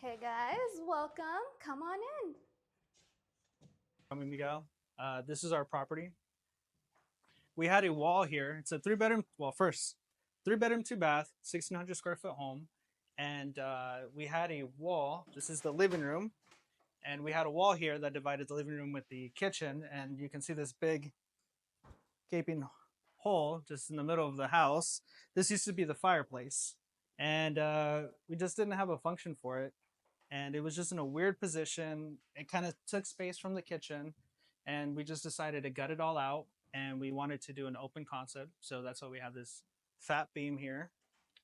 Okay, guys, welcome. Come on in. I'm Miguel. This is our property. We had a wall here. It's a three bedroom. Well, first, three bedroom, two bath, 1,600 square foot home, and we had a wall. This is the living room, and we had a wall here that divided the living room with the kitchen, and you can see this big gaping hole just in the middle of the house. This used to be the fireplace, and we just didn't have a function for it, and it was just in a weird position. It kind of took space from the kitchen, and we just decided to gut it all out. And we wanted to do an open concept, so that's why we have this fat beam here,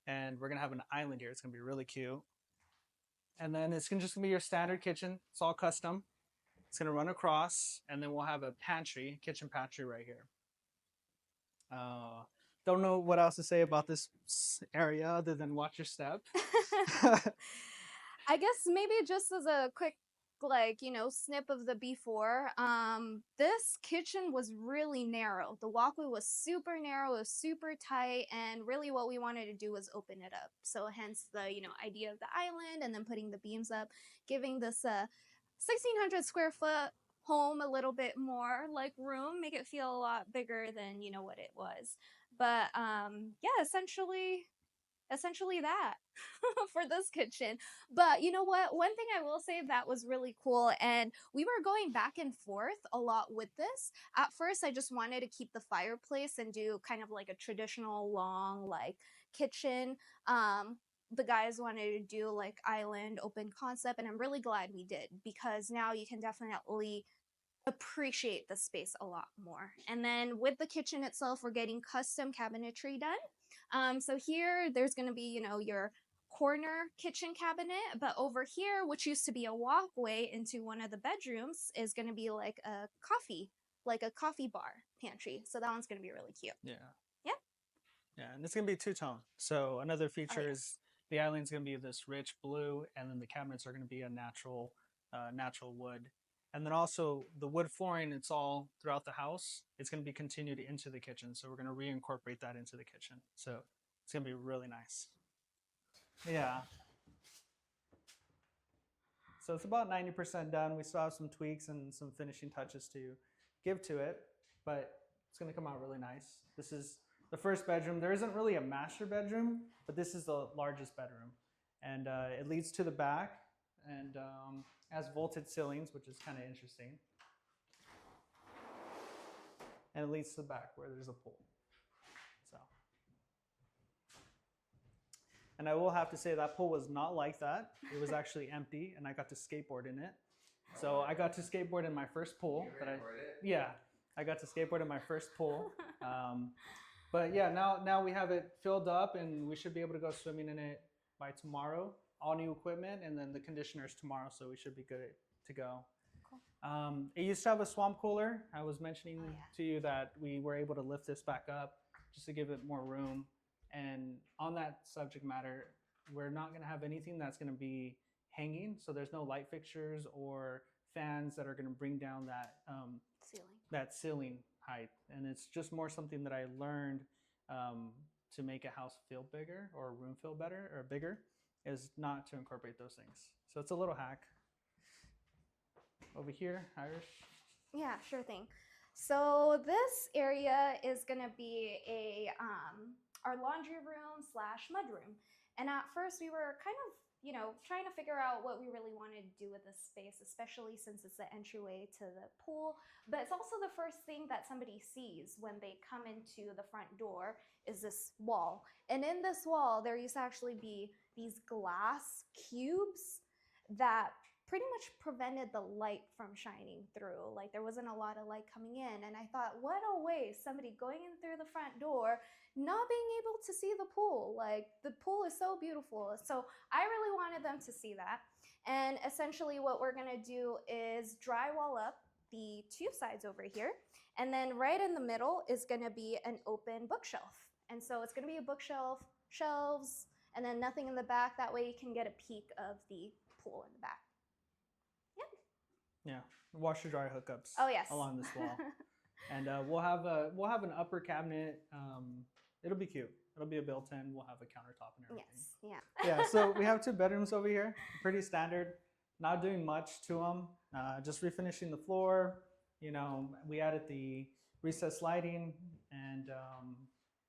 and we're gonna have an island here. It's gonna be really cute. And then it's just gonna be your standard kitchen. It's all custom. It's gonna run across, and then we'll have a pantry, kitchen pantry right here. Uh, don't know what else to say about this area other than watch your step. I guess maybe just as a quick snip of the before, this kitchen was really narrow. The walkway was super narrow, it was super tight, and really what we wanted to do was open it up. So hence the, idea of the island and then putting the beams up, giving this 1,600 square foot home a little bit more like room, make it feel a lot bigger than, what it was. But yeah, essentially that for this kitchen. But you know what? One thing I will say that was really cool, and we were going back and forth a lot with this. At first, I just wanted to keep the fireplace and do kind of like a traditional long like kitchen. The guys wanted to do like island open concept, and I'm really glad we did because now you can definitely appreciate the space a lot more. And then with the kitchen itself, we're getting custom cabinetry done. So here, there's going to be, your corner kitchen cabinet, but over here, which used to be a walkway into one of the bedrooms, is going to be like a coffee bar pantry. So that one's going to be really cute. Yeah. Yeah. Yeah, and it's gonna be two-tone. So another Oh, feature yeah. is the island's gonna be this rich blue, and then the cabinets are gonna be a natural wood. And then also the wood flooring, it's all throughout the house. It's gonna be continued into the kitchen, so we're gonna reincorporate that into the kitchen. So it's gonna be really nice. Yeah. So it's about 90% done. We still have some tweaks and some finishing touches to give to it, but it's gonna come out really nice. This is the first bedroom. There isn't really a master bedroom, but this is the largest bedroom. And it leads to the back and has vaulted ceilings, which is kind of interesting. And it leads to the back where there's a pool. So, and I will have to say that pool was not like that. It was actually empty, and I got to skateboard in it. So I got to skateboard in my first pool. Yeah, I got to skateboard in my first pool. But yeah, now we have it filled up, and we should be able to go swimming in it by tomorrow. All new equipment, and then the conditioners tomorrow, so we should be good to go. Cool. It used to have a swamp cooler. I was mentioning to you that we were able to lift this back up just to give it more room. And on that subject matter, we're not going to have anything that's going to be hanging. So there's no light fixtures or fans that are going to bring down that ceiling height. And it's just more something that I learned to make a house feel bigger or a room feel better or bigger is not to incorporate those things. So it's a little hack. Over here, Irish. Yeah, sure thing. So this area is gonna be our laundry room slash mudroom. And at first we were kind of, trying to figure out what we really wanted to do with this space, especially since it's the entryway to the pool. But it's also the first thing that somebody sees when they come into the front door is this wall. And in this wall, there used to actually be these glass cubes that pretty much prevented the light from shining through. Like there wasn't a lot of light coming in. And I thought, what a waste, somebody going in through the front door, not being able to see the pool. Like the pool is so beautiful. So I really wanted them to see that. And essentially what we're gonna do is drywall up the two sides over here. And then right in the middle is gonna be an open bookshelf. And so it's gonna be a bookshelf, shelves, and then nothing in the back. That way you can get a peek of the pool in the back. Yeah, washer dryer hookups. Oh yes. Along this wall, and we'll have an upper cabinet. It'll be cute. It'll be a built-in. We'll have a countertop and everything. Yes. Yeah. Yeah. So we have 2 bedrooms over here. Pretty standard. Not doing much to them. Just refinishing the floor. You know, we added the recessed lighting, and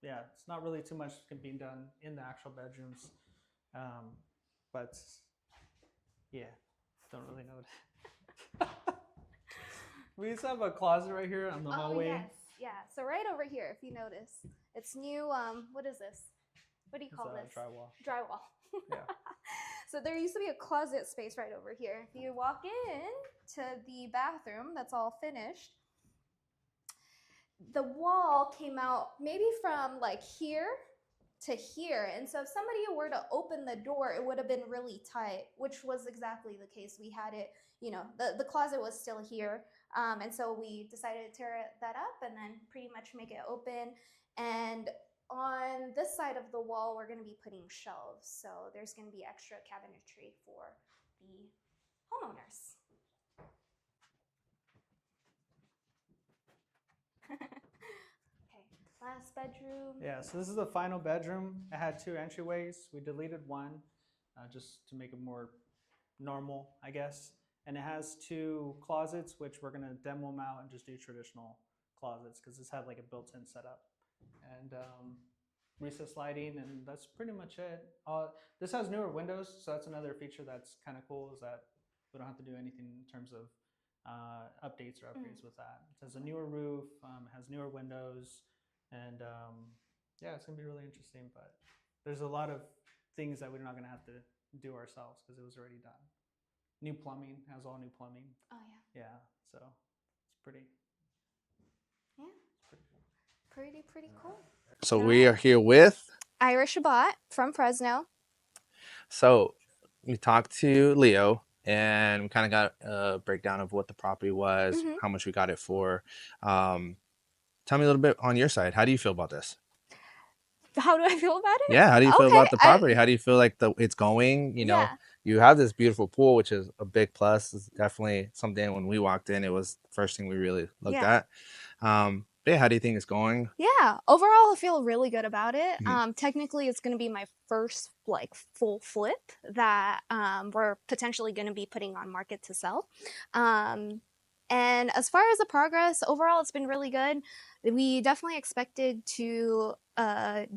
yeah, it's not really too much being done in the actual bedrooms. But yeah, don't really know what. We used to have a closet right here on the hallway. Yes. Yeah. So right over here, if you notice, it's new. What is this? What do you call this? Drywall. Drywall. Yeah. So there used to be a closet space right over here. If you walk in to the bathroom, that's all finished. The wall came out maybe from like here to here. And so if somebody were to open the door, it would have been really tight, which was exactly the case. We had it, you know, the closet was still here. And so we decided to tear that up and then pretty much make it open. And on this side of the wall, we're going to be putting shelves. So there's going to be extra cabinetry for the homeowners. Okay, last bedroom. Yeah, so this is the final bedroom. It had 2 entryways. We deleted one just to make it more normal, I guess. And it has 2 closets, which we're going to demo them out and just do traditional closets because this had like a built-in setup. And recessed lighting, and that's pretty much it. This has newer windows, so that's another feature that's kind of cool, is that we don't have to do anything in terms of updates or upgrades with that. It has a newer roof, it has newer windows, and yeah, it's gonna be really interesting. But there's a lot of things that we're not gonna have to do ourselves because it was already done. New plumbing, has all new plumbing. Oh yeah. Yeah, so it's pretty. Yeah. Pretty cool. So we are here with. Irish Shabbat from Fresno. So we talked to Leo and we kind of got a breakdown of what the property was, how much we got it for. Tell me a little bit on your side. How do you feel about this? How do I feel about it? Yeah, how do you feel about the property? How do you feel like it's going? You know, you have this beautiful pool, which is a big plus. It's definitely something when we walked in, it was the first thing we really looked at. Yeah, how do you think it's going? Yeah, overall I feel really good about it. Technically it's going to be my first like full flip that we're potentially going to be putting on market to sell. And as far as the progress, overall it's been really good. We definitely expected to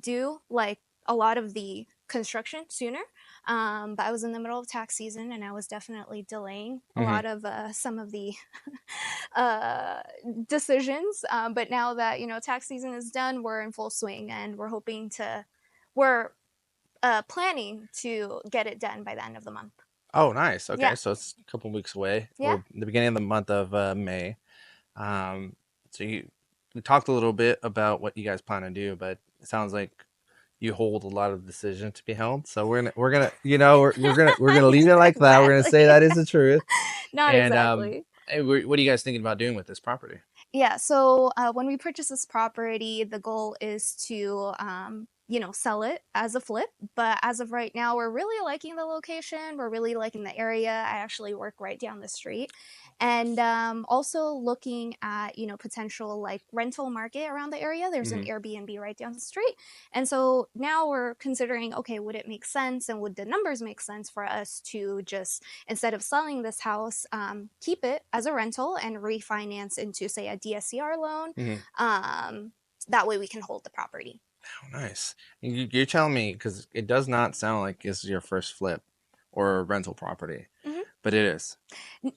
do like a lot of the construction sooner, but I was in the middle of tax season and I was definitely delaying a lot of some of the decisions. But now that, you know, tax season is done, we're in full swing and we're planning to get it done by the end of the month. Oh, nice. Okay, yeah. So it's a couple of weeks away. Yeah. Or the beginning of the month of May. So we talked a little bit about what you guys plan to do, but it sounds like you hold a lot of decisions to be held. So we're gonna you know we're gonna leave it like that. We're gonna say that is the truth. Not exactly. What are you guys thinking about doing with this property? Yeah, so when we purchase this property, the goal is to you know, sell it as a flip. But as of right now, we're really liking the location. We're really liking the area. I actually work right down the street. And also looking at, you know, potential like rental market around the area. There's an Airbnb right down the street. And so now we're considering, okay, would it make sense and would the numbers make sense for us to just, instead of selling this house, keep it as a rental and refinance into, say, a DSCR loan. That way we can hold the property. Oh, nice. You're telling me, because it does not sound like this is your first flip or a rental property, but it is.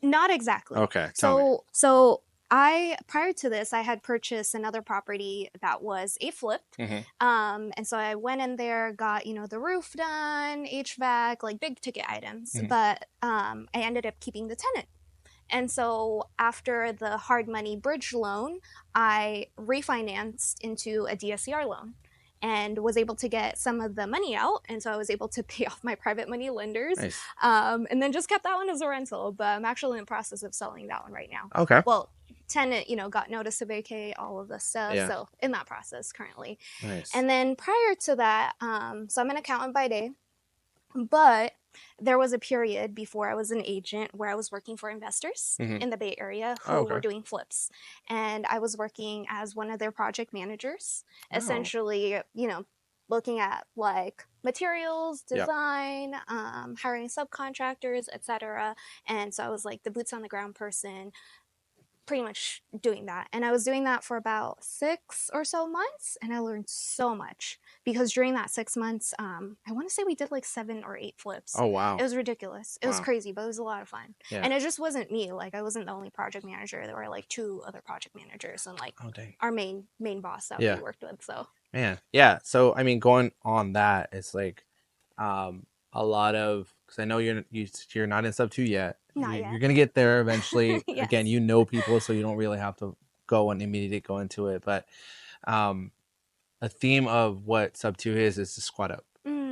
Not exactly. Okay. So prior to this, I had purchased another property that was a flip. And so I went in there, got, you know, the roof done, HVAC, like big ticket items, but I ended up keeping the tenant. And so after the hard money bridge loan, I refinanced into a DSCR loan and was able to get some of the money out. And so I was able to pay off my private money lenders. Nice. And then just kept that one as a rental. But I'm actually in the process of selling that one right now. Okay. Well, tenant, you know, got notice to vacate, all of this stuff. Yeah. So in that process currently. Nice. And then prior to that, so I'm an accountant by day. But there was a period before I was an agent where I was working for investors in the Bay Area who were doing flips. And I was working as one of their project managers, essentially, you know, looking at like materials, Yep. design, hiring subcontractors, etc. And so I was like the boots on the ground person, pretty much doing that. And I was doing that for about 6 or so months, and I learned so much because during that 6 months, I want to say we did like 7 or 8 flips. Oh It wow. was ridiculous. It was Wow. crazy, but it was a lot of fun. Yeah. And it just wasn't me. Like I wasn't the only project manager. There were like 2 other project managers and like Oh dang. our main boss that Yeah. we worked with. So Man. Yeah. So I mean, going on that, it's like a lot of, because I know you're not in sub 2 yet. not yet. You're gonna get there eventually. Yes. Again, you know people, so you don't really have to go into it. But um, a theme of what sub 2 is to squat up.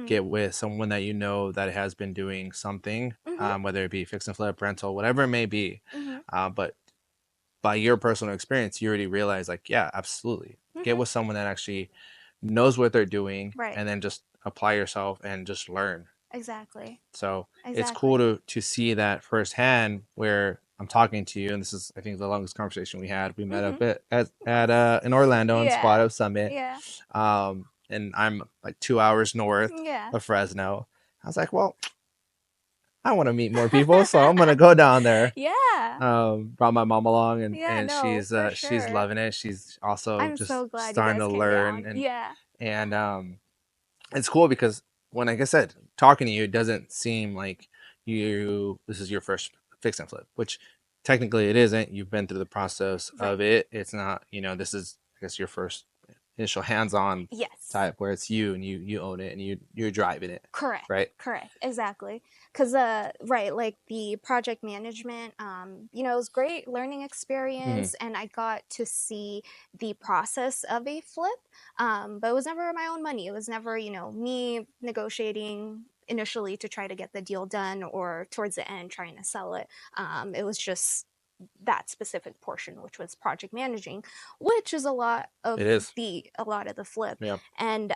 Get with someone that you know that has been doing something, whether it be fix and flip, rental, whatever it may be. But by your personal experience, you already realize, like, yeah, absolutely. Get with someone that actually knows what they're doing, Right. and then just apply yourself and just learn. Exactly. So it's Exactly. cool to see that firsthand, where I'm talking to you, and this is, I think, the longest conversation we had. We met up at in Orlando in Squad Yeah. Up Summit, Yeah. and I'm like 2 hours north Yeah. of Fresno. I was like, well, I want to meet more people, so I'm gonna go down there. Yeah. Brought my mom along, Yeah, and no, for she's sure. loving it. She's also I'm just so glad you starting guys to came learn, down. Yeah. and it's cool because when, like I said, talking to you, it doesn't seem like this is your first fix and flip, which technically it isn't. You've been through the process Right. of it. It's not, this is, I guess, your first initial hands-on Yes. type, where it's you and you own it and you're driving it. Correct. Right. Correct. Exactly. Because right, like the project management, it was great learning experience, and I got to see the process of a flip. But it was never my own money. It was never, me negotiating initially to try to get the deal done, or towards the end trying to sell it. It was just that specific portion, which was project managing, which is a lot of It is. the flip. Yeah. And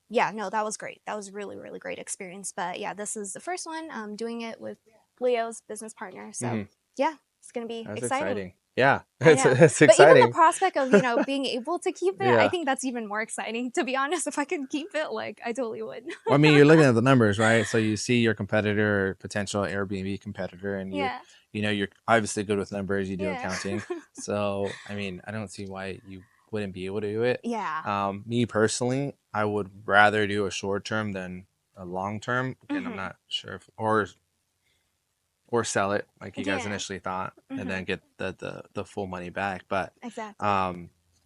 yeah, no, that was great. That was really, really great experience. But yeah, this is the first one. Doing it with Leo's business partner. So yeah, it's gonna be That's exciting. exciting. Yeah, I know. it's But even the exciting. prospect of, being able to keep it, I Yeah. think that's even more exciting. To be honest, if I could keep it, like I totally would. Well, I mean, you're looking at the numbers, right? So you see your competitor or potential Airbnb competitor, and Yeah. you're obviously good with numbers. You do Yeah. accounting, so I mean, I don't see why you wouldn't be able to do it. Yeah. Me personally, I would rather do a short term than a long term. Again, I'm not sure if or sell it like you guys Yeah. initially thought, and then get the full money back. But Exactly.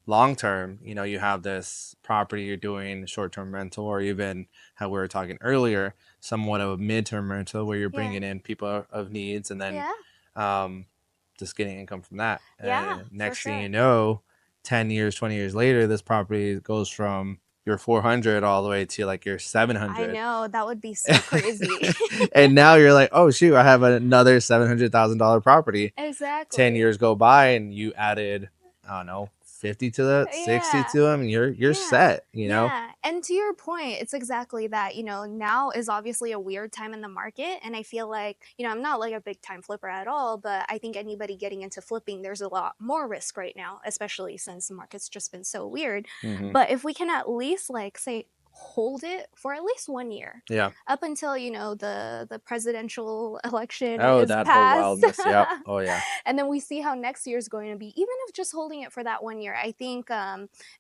long term, you have this property you're doing short term rental, or even how we were talking earlier, somewhat of a midterm rental where you're Yeah. bringing in people of needs, and then Yeah. um, just getting income from that. Yeah, And for next thing sure. you know, 10 years, 20 years later, this property goes from your 400 all the way to like your I 700. know, that would be so crazy. And now you're like, oh shoot, I have another $700,000 property. 10 Exactly. years go by and you added, I don't know, 50 to that, 60 Yeah. to them, and you're set, Yeah. And to your point, it's exactly that. Now is obviously a weird time in the market. And I feel like, I'm not like a big time flipper at all, but I think anybody getting into flipping, there's a lot more risk right now, especially since the market's just been so weird. But if we can at least, like, say, hold it for at least 1 year. Yeah. Up until, the presidential election Oh, is that whole passed. wildness. Yep. Oh yeah. And then we see how next year is going to be. Even if just holding it for that 1 year, I think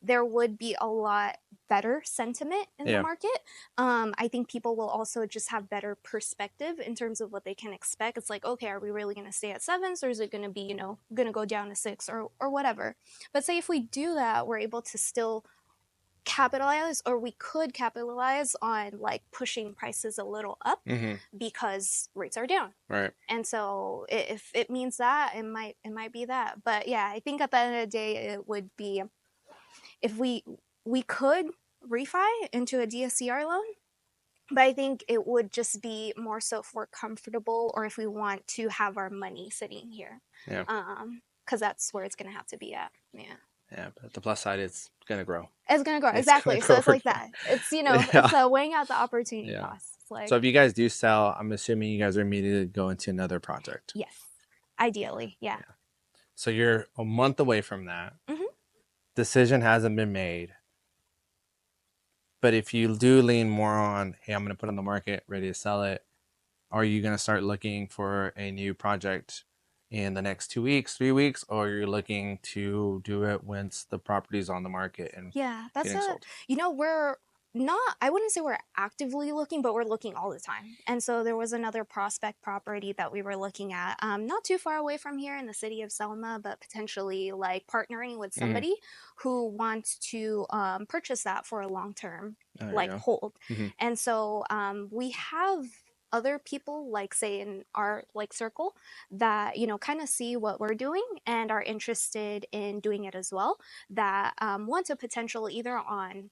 there would be a lot better sentiment in the market. I think people will also just have better perspective in terms of what they can expect. It's like, okay, are we really going to stay at 7s, or is it going to be, going to go down to 6, or whatever? But say if we do that, we're able to still capitalize, or we could capitalize on like pushing prices a little up because rates are down. Right. And so if it means that, it might be that. But yeah, I think at the end of the day, it would be, if we could refi into a DSCR loan, but I think it would just be more so if we're comfortable, or if we want to have our money sitting here. Yeah. Because that's where it's going to have to be at. Yeah. Yeah, but the plus side, it's gonna grow. It's gonna grow. It's Exactly. gonna So grow it's for like sure. that. It's Yeah. it's weighing out the opportunity Yeah. costs. It's like, So if you guys do sell, I'm assuming you guys are immediately going to another project. yes, ideally, yeah. So you're a month away from that. Mhm. Decision hasn't been made. But if you do lean more on, hey, I'm going to put it on the market, ready to sell it, are you going to start looking for a new project in the next 2 weeks, 3 weeks, or you're looking to do it once the property's on the market and Yeah, that's getting a, sold? we're not, I wouldn't say we're actively looking, but we're looking all the time. And so there was another prospect property that we were looking at, not too far away from here in the city of Selma, but potentially like partnering with Mm-hmm. somebody who wants to purchase that for a long term, There you like go. hold. Mm-hmm. And so we have other people like say in our like circle that kind of see what we're doing and are interested in doing it as well, that want to potential either on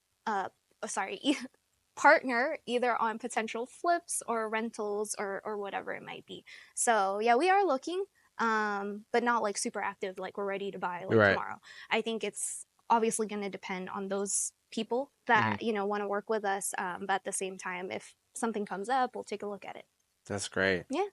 sorry partner either on potential flips or rentals or whatever it might be. So yeah, we are looking, but not like super active like we're ready to buy You're like right. tomorrow. I think it's obviously going to depend on those people Mm-hmm. that want to work with us, but at the same time, if something comes up, we'll take a look at it. That's great. Yeah.